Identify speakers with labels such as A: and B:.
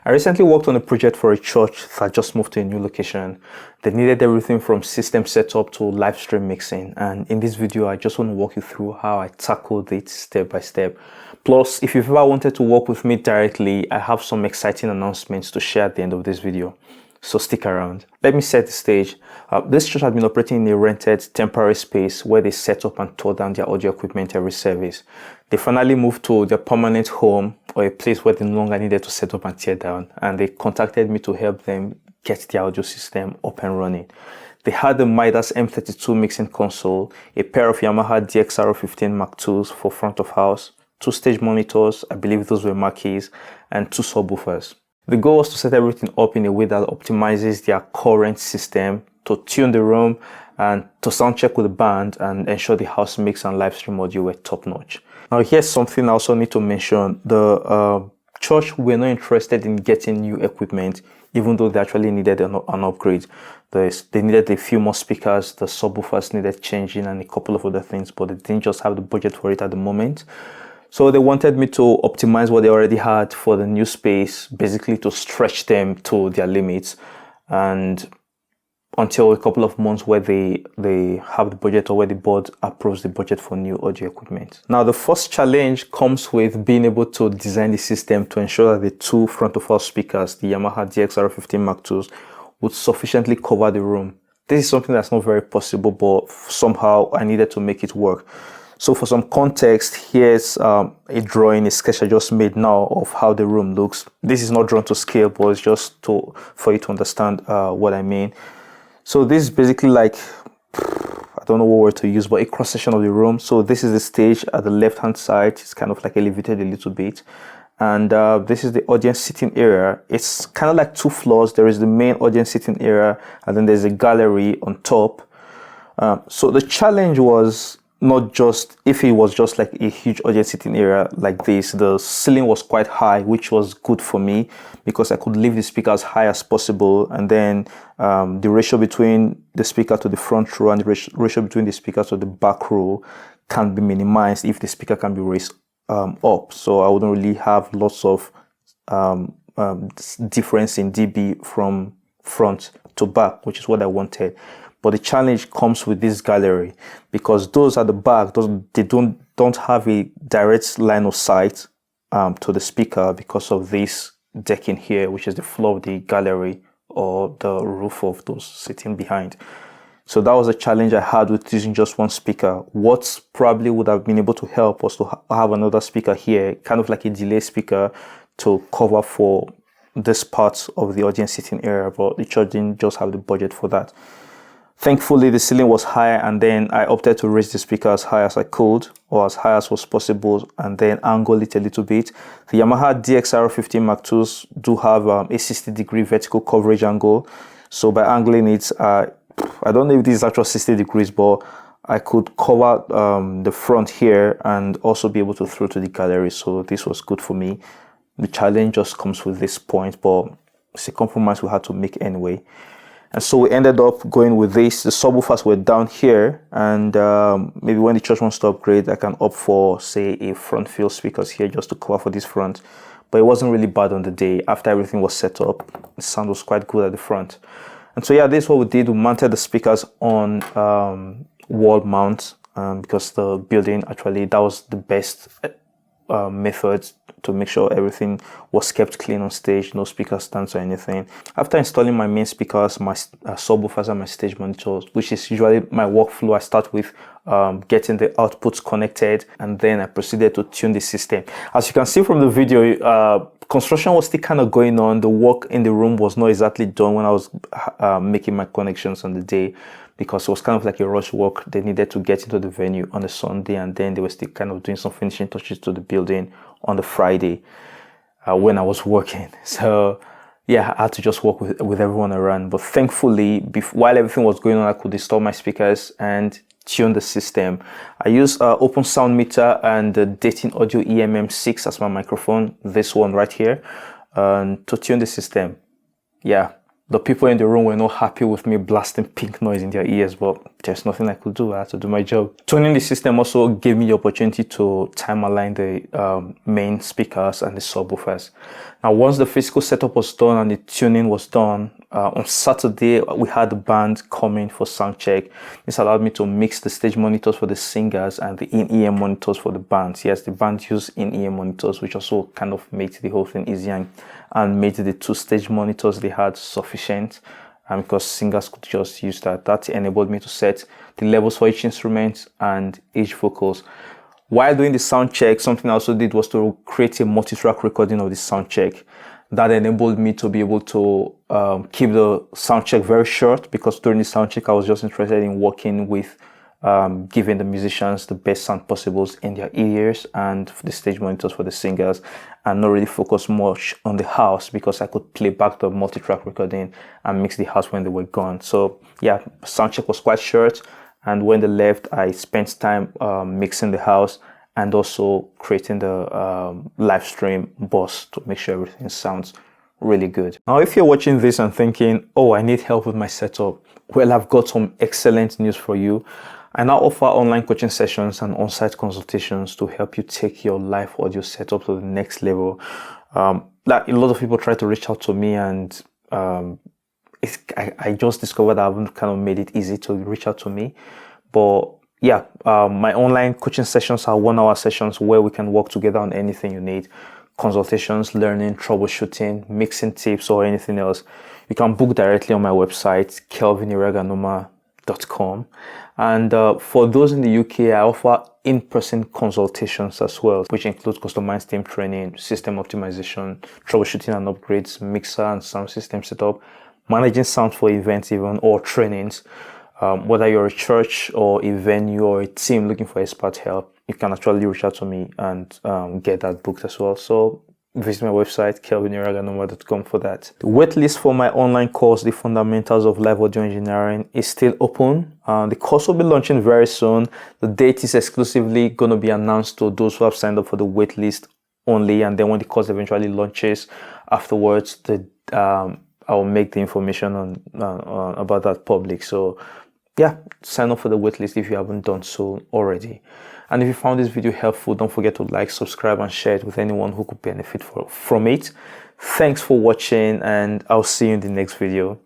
A: I recently worked on a project for a church that just moved to a new location. They needed everything from system setup to live stream mixing, and in this video I just want to walk you through how I tackled it step by step. Plus, if you've ever wanted to work with me directly, I have some exciting announcements to share at the end of this video. So stick around. Let me set the stage. This church had been operating in a rented temporary space where they set up and tore down their audio equipment every service. They finally moved to their permanent home, or a place where they no longer needed to set up and tear down, and they contacted me to help them get their audio system up and running. They had the Midas M32 mixing console, a pair of Yamaha DXR15 Mark IIs for front of house, 2 stage monitors, I believe those were marquees, and 2 subwoofers. The goal was to set everything up in a way that optimizes their current system, to tune the room, and to sound check with the band and ensure the house mix and live stream audio were top notch. Now here's something I also need to mention. The church were not interested in getting new equipment, even though they actually needed an upgrade. They needed a few more speakers, the subwoofers needed changing, and a couple of other things, but they didn't just have the budget for it at the moment. So they wanted me to optimize what they already had for the new space, basically to stretch them to their limits, and until a couple of months where they have the budget, or where the board approves the budget for new audio equipment. Now the first challenge comes with being able to design the system to ensure that the 2 front of house speakers, the Yamaha DXR15 Mark IIs, would sufficiently cover the room. This is something that's not very possible, but somehow I needed to make it work. So for some context, here's a drawing, a sketch I just made now of how the room looks. This is not drawn to scale, but it's just for you to understand what I mean. So this is basically like, I don't know what word to use, but a cross section of the room. So this is the stage at the left hand side. It's kind of like elevated a little bit. And this is the audience sitting area. It's kind of like 2 floors. There is the main audience sitting area, and then there's a gallery on top. So the challenge was not just, if it was just like a huge audience sitting area like this, the ceiling was quite high, which was good for me because I could leave the speaker as high as possible, and then the ratio between the speaker to the front row and the ratio between the speaker to the back row can be minimized if the speaker can be raised up. So I wouldn't really have lots of difference in dB from front to back, which is what I wanted. But the challenge comes with this gallery, because those at the back, they don't have a direct line of sight to the speaker because of this decking here, which is the floor of the gallery or the roof of those sitting behind. So that was a challenge I had with using just one speaker. What probably would have been able to help was to have another speaker here, kind of like a delay speaker, to cover for this part of the audience sitting area, but the church didn't just have the budget for that. Thankfully, the ceiling was high, and then I opted to raise the speaker as high as I could, or as high as was possible, and then angle it a little bit. The Yamaha DXR15 Mark IIs do have a 60-degree vertical coverage angle. So by angling it, I don't know if this is actual 60 degrees, but I could cover the front here and also be able to throw to the gallery. So this was good for me. The challenge just comes with this point, but it's a compromise we had to make anyway. And so we ended up going with this. The subwoofers were down here, and maybe when the church wants to upgrade, I can opt for, say, a front field speakers here just to cover for this front. But it wasn't really bad on the day. After everything was set up, the sound was quite good at the front. And so yeah, this is what we did. We mounted the speakers on wall mount because the building, actually, that was the best method to make sure everything was kept clean on stage, no speaker stands or anything. After installing my main speakers, my subwoofers and my stage monitors, which is usually my workflow, I start with getting the outputs connected, and then I proceeded to tune the system. As you can see from the video, construction was still kind of going on. The work in the room was not exactly done when I was making my connections on the day, because it was kind of like a rush work. They needed to get into the venue on a Sunday, and then they were still kind of doing some finishing touches to the building on the Friday when I was working. So yeah, I had to just work with everyone around. But thankfully, while everything was going on, I could install my speakers and tune the system. I use Open Sound Meter and the Dating Audio EMM6 as my microphone, this one right here, to tune the system. Yeah, The people in the room were not happy with me blasting pink noise in their ears, but there's nothing I could do. I had to do my job. Tuning the system also gave me the opportunity to time align the main speakers and the subwoofers. Now, once the physical setup was done and the tuning was done, on Saturday, we had the band coming for sound check. This allowed me to mix the stage monitors for the singers and the in-ear monitors for the band. Yes, the band used in-ear monitors, which also kind of made the whole thing easier and made the 2-stage monitors they had sufficient. Because singers could just use that. That enabled me to set the levels for each instrument and each vocals. While doing the sound check, something I also did was to create a multi-track recording of the sound check. That enabled me to be able to keep the sound check very short, because during the sound check I was just interested in working with giving the musicians the best sound possible in their ears and the stage monitors for the singers, and not really focus much on the house, because I could play back the multi-track recording and mix the house when they were gone. So yeah, sound check was quite short, and when they left I spent time mixing the house and also creating the live stream bus to make sure everything sounds really good. Now, if you're watching this and thinking, oh, I need help with my setup, well, I've got some excellent news for you. I now offer online coaching sessions and on-site consultations to help you take your live audio setup to the next level. Like a lot of people try to reach out to me, and I just discovered that I haven't kind of made it easy to reach out to me. But yeah, my online coaching sessions are 1-hour sessions where we can work together on anything you need. Consultations, learning, troubleshooting, mixing tips, or anything else. You can book directly on my website, kelviniraganoma.com. And for those in the UK, I offer in-person consultations as well, which includes customized team training, system optimization, troubleshooting and upgrades, mixer and sound system setup, managing sound for events even, or trainings. Whether you're a church or a venue or a team looking for expert help, you can actually reach out to me and get that booked as well. So visit my website, kelviniraganoma.com, for that. The waitlist for my online course, The Fundamentals of Live Audio Engineering, is still open. The course will be launching very soon. The date is exclusively going to be announced to those who have signed up for the waitlist only, and then when the course eventually launches afterwards, I will make the information on about that public. So yeah, sign up for the waitlist if you haven't done so already. And if you found this video helpful, don't forget to like, subscribe, and share it with anyone who could benefit from it. Thanks for watching, and I'll see you in the next video.